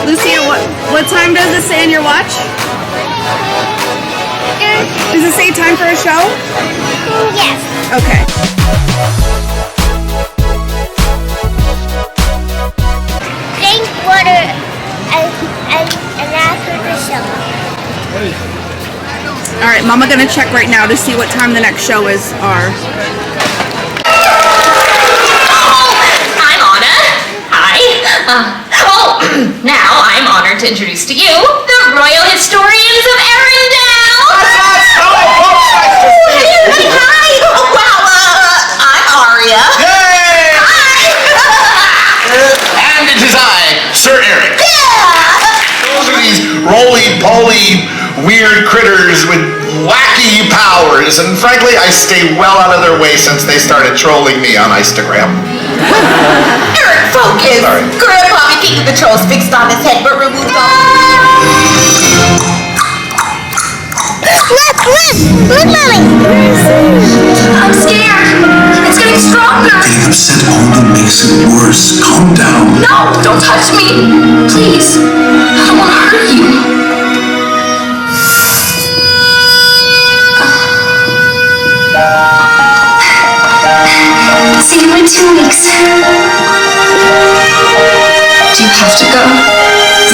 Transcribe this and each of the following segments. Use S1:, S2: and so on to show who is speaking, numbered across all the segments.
S1: Lucia, what time does it say on your watch? Does it say time for a show?
S2: Yes.
S1: Okay.
S2: Drink water and after the show.
S1: All right, Mama gonna check right now to see what time the next show are.
S3: I'm Anna. Hi. Now I'm honored to introduce to you the Royal Historians of Arendelle. Hi. Oh, wow. I'm Aria.
S4: Yay!
S3: Hi.
S4: And it is I, Sir Eric.
S3: Yeah.
S4: Those are these roly-poly, weird critters with wacky powers, and frankly, I stay well out of their way since they started trolling me on Instagram.
S3: Eric, focus.
S4: Sorry.
S3: Grandpa be keeping the trolls fixed on his head, but removed all.
S2: Look, Mommy.
S3: I'm scared. It's getting stronger.
S5: Getting upset only makes it worse. Calm down.
S3: No, don't touch me. Please. I don't want to hurt you. See you in 2 weeks. Do you have to go?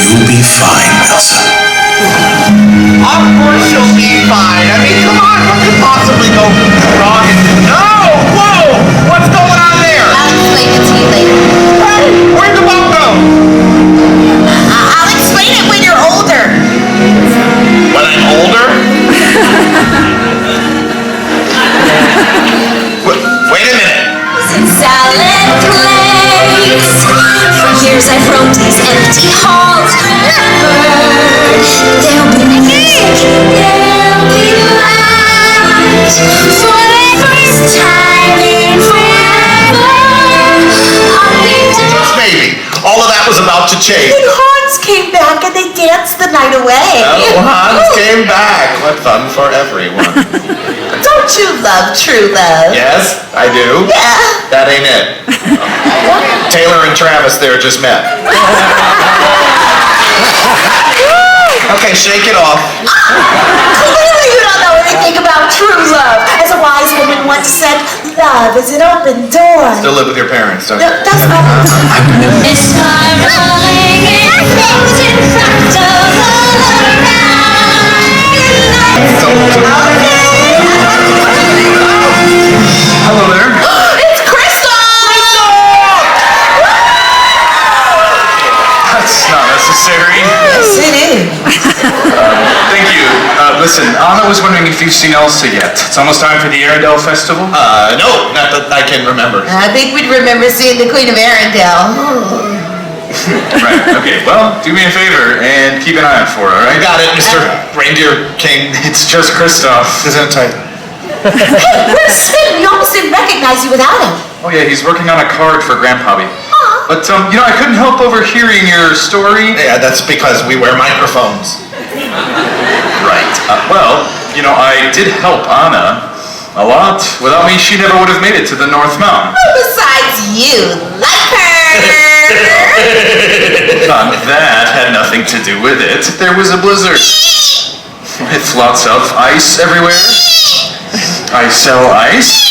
S5: You'll be fine, Elsa.
S4: Of course you'll be fine. I mean, come on, what could possibly go wrong? No! Whoa! What's going on there?
S3: I'll explain it to you later.
S4: Hey, where'd the boat go?
S3: I'll explain it when you're older.
S4: When I'm older? Wait a minute.
S3: Salad place. For years I've roamed these empty halls. There'll be music, there'll be light. For the first time in forever, I'll be
S4: Just maybe. All of that was about to change.
S3: And Hans came back and they danced the night away.
S4: Oh, Hans came back. What fun for everyone.
S3: Don't you love true love?
S4: Yes, I do.
S3: Yeah.
S4: That ain't it. Taylor and Travis there just met. Okay, shake it off.
S3: Clearly you don't know anything about true love. As a wise woman once said, love is an open door.
S4: Still live with your parents, don't you?
S3: No, that's not It's spiraling in front of
S4: Hello there.
S3: It's Crystal!
S6: That's not necessary.
S3: Yes, it is.
S6: Thank you. Listen, Anna was wondering if you've seen Elsa yet. It's almost time for the Arendelle Festival.
S4: No, not that I can remember.
S3: I think we'd remember seeing the Queen of Arendelle.
S6: Right, okay. Well, do me a favor and keep an eye out for her, all
S4: I
S6: right?
S4: got it, Mr. Reindeer King.
S6: It's just Kristoff.
S4: Isn't it tight?
S3: Hey, where's Sid? We almost didn't recognize you without him.
S6: Oh yeah, he's working on a card for Grandpappy. But, I couldn't help overhearing your story.
S4: Yeah, that's because we wear microphones.
S6: Right. I did help Anna a lot. Without me, she never would have made it to the North Mountain.
S3: Besides, you like her.
S6: That had nothing to do with it. There was a blizzard. With lots of ice everywhere. I sell ice.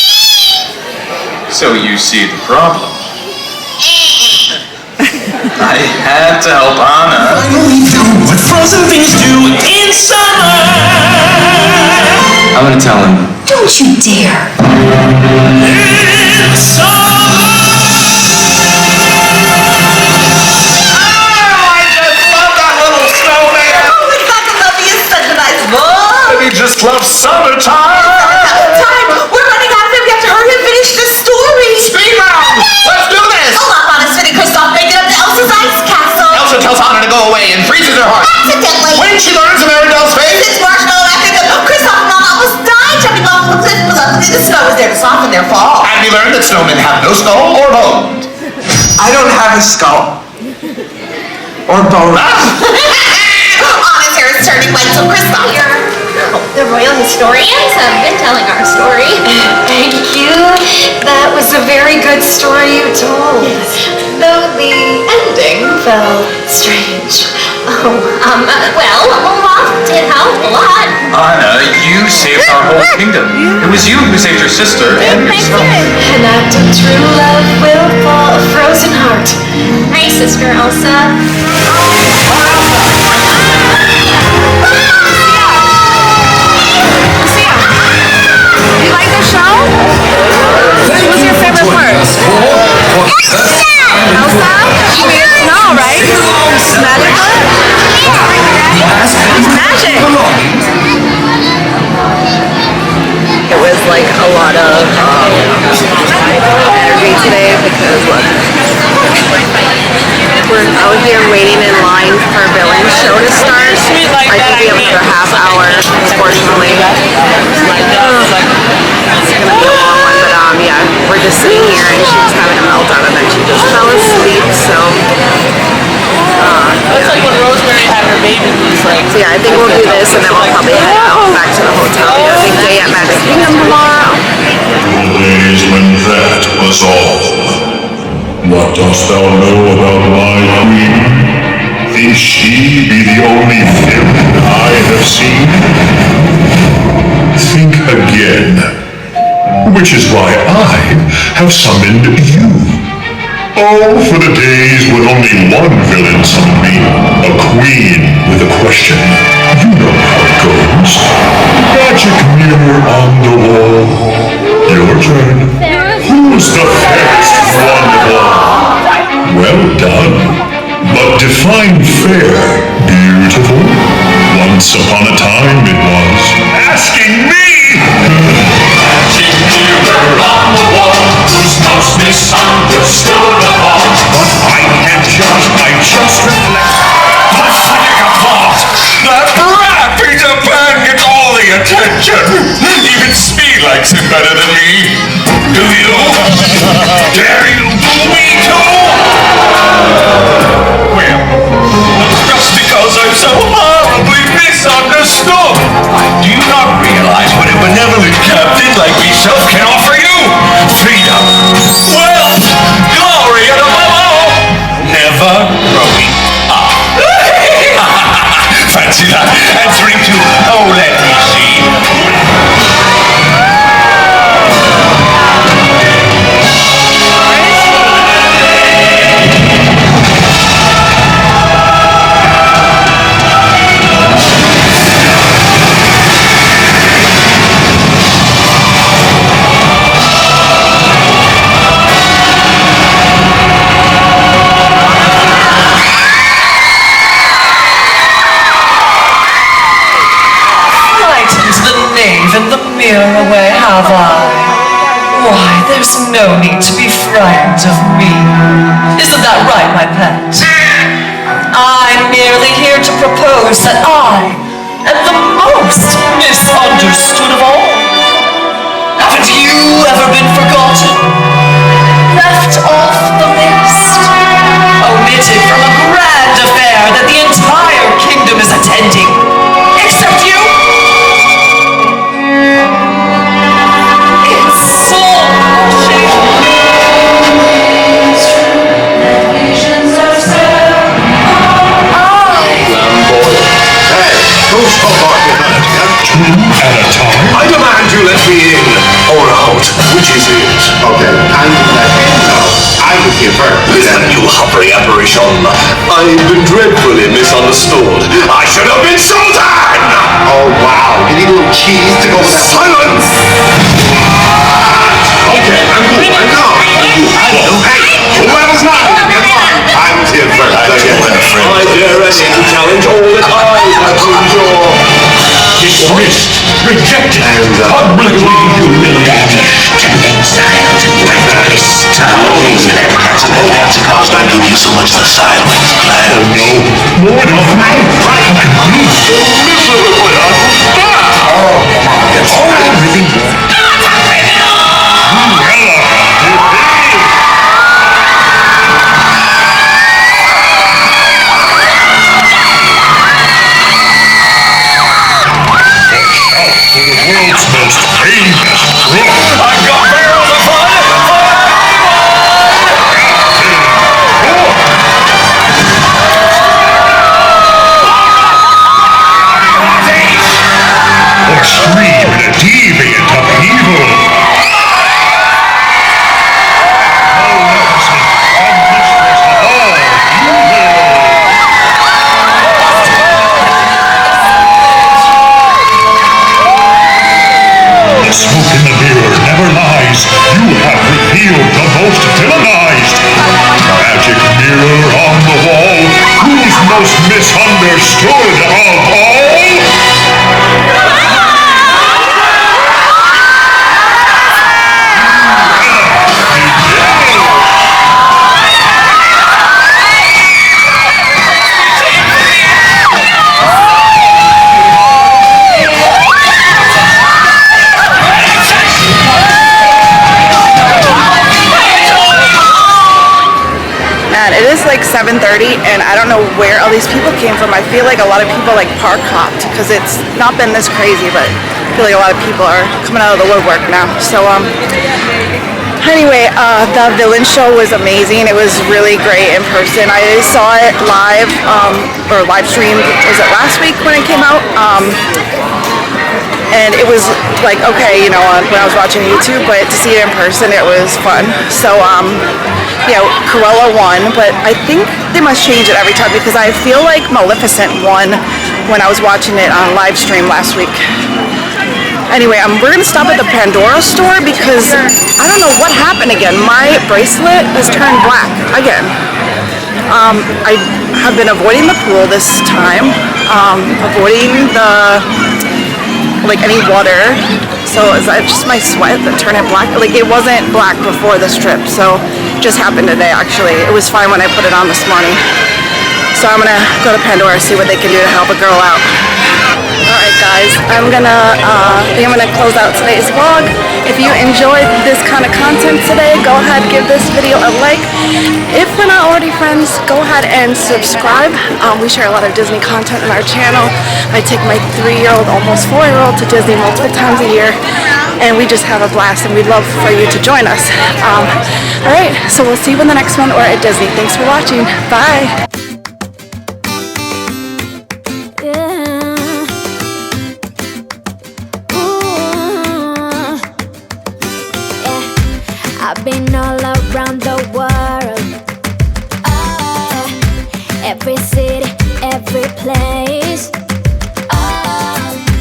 S6: So you see the problem. I had to help Anna.
S5: Finally do what frozen things do in summer.
S6: I'm gonna tell him.
S3: Don't you dare.
S5: In summer.
S4: He just loves summertime.
S3: Time! We're running out of him. We have to hurry and finish the story.
S4: Speed round. Let's do this.
S3: Hold on, Anna's fitting Kristoff making up to Elsa's ice castle.
S4: Elsa tells Anna to go away and freezes her heart.
S3: Accidentally.
S4: When she learns of Arendelle's fate,
S3: It's marshmallow after the Kristoff and Anna almost died jumping off the cliff. But luckily the snow was there to soften their fall.
S4: and we learn that snowmen have no skull or bone.
S7: I don't have a skull. Or bone.
S3: Anna's hair is turning white, so Kristoff.
S8: The royal historians have been telling our story.
S9: Thank you. That was a very good story you told. Though the ending felt strange.
S3: Well, Olaf did help a lot.
S6: Anna, you saved our whole kingdom. It was you who saved your sister and yourself.
S9: An act of true love will thaw a frozen heart.
S3: Hi, Sister Elsa.
S1: You like the show? What was your favorite part? Elsa? You made it snow, right? It's magic. It's magic. It was like a lot of energy today because look, we're out here waiting in line for Villain's show to start. I think we have another half hour, unfortunately. It's gonna be a long one, but yeah, we're just sitting here and she was having a meltdown and then she just fell asleep, so
S10: It's like when Rosemary had her baby.
S1: so yeah, I think we'll do this and then we'll probably head out back to the hotel. We have a big day at Magic Kingdom tomorrow.
S11: Days when that was all. What dost thou know about my queen? Think she be the only villain I have seen? Think again. Which is why I have summoned you. Oh, for the days when only one villain summoned me. A queen with a question. You know how it goes. Magic mirror on the wall. Your turn. Who's the fairest one of all? Well done. But define fair, beautiful. Once upon a time it was. Asking me! Magic mirror on the wall. Who's most misunderstood of all? But I can't judge, I just reflect. Pathetic apart! That brat Peter Pan gets all the attention! Even Smee likes him better than me! Do you? Dare you boo me too? Well, just because I'm so horribly misunderstood! Do you not realize what a benevolent captain like myself can offer you? Freedom, wealth, glory, and above all, never growing up. Fancy that, answering to, oh, let me see.
S10: And the mirror away, have I? Why, there's no need to be frightened of me. Isn't that right, my pet? I'm merely here to propose that I am the most misunderstood of all. Haven't you ever been forgotten? Left off the list? Omitted from a grand affair that the entire kingdom is attending? Except you?
S11: At a time?
S4: I demand you let me in, or out. Which is it? Okay, and let me know. I was here first. Listen, you hovering apparition. I've been dreadfully misunderstood. I should have been Sultan! Oh, wow. You need a little cheese to go with that. Silence! Okay, I'm cool. I'm calm. Hey, whoever's not here, I was here first. I dare any to challenge all that I have to endure.
S11: Dismissed, rejected, publicly humiliated.
S4: I give you so much the silence,
S11: Oh no, more than
S4: I've got barrels of fun!
S11: most misunderstood of all?
S1: It is like 7:30 and I don't know where all these people came from. I feel like a lot of people like park hopped because it's not been this crazy, but I feel like a lot of people are coming out of the woodwork now. So anyway, the villain show was amazing. It was really great in person. I saw it live or live streamed. Was it last week when it came out? And it was like, okay, you know, when I was watching YouTube, but to see it in person, it was fun. So yeah, Cruella won, but I think they must change it every time because I feel like Maleficent won when I was watching it on live stream last week. Anyway, we're gonna stop at the Pandora store because I don't know what happened again. My bracelet has turned black again. I have been avoiding the pool this time, avoiding the any water. So is that just my sweat that turned it black? Like it wasn't black before this trip, so it just happened today actually. It was fine when I put it on this morning. So I'm gonna go to Pandora, see what they can do to help a girl out. Alright guys, I'm gonna close out today's vlog. If you enjoyed this kind of content today, go ahead, give this video a like. If we're not already friends, go ahead and subscribe. We share a lot of Disney content on our channel. I take my 3-year-old, almost 4-year-old to Disney multiple times a year, and we just have a blast, and we'd love for you to join us. Alright, so we'll see you in the next one or at Disney. Thanks for watching. Bye!
S2: I've been all around the world, every city, every place.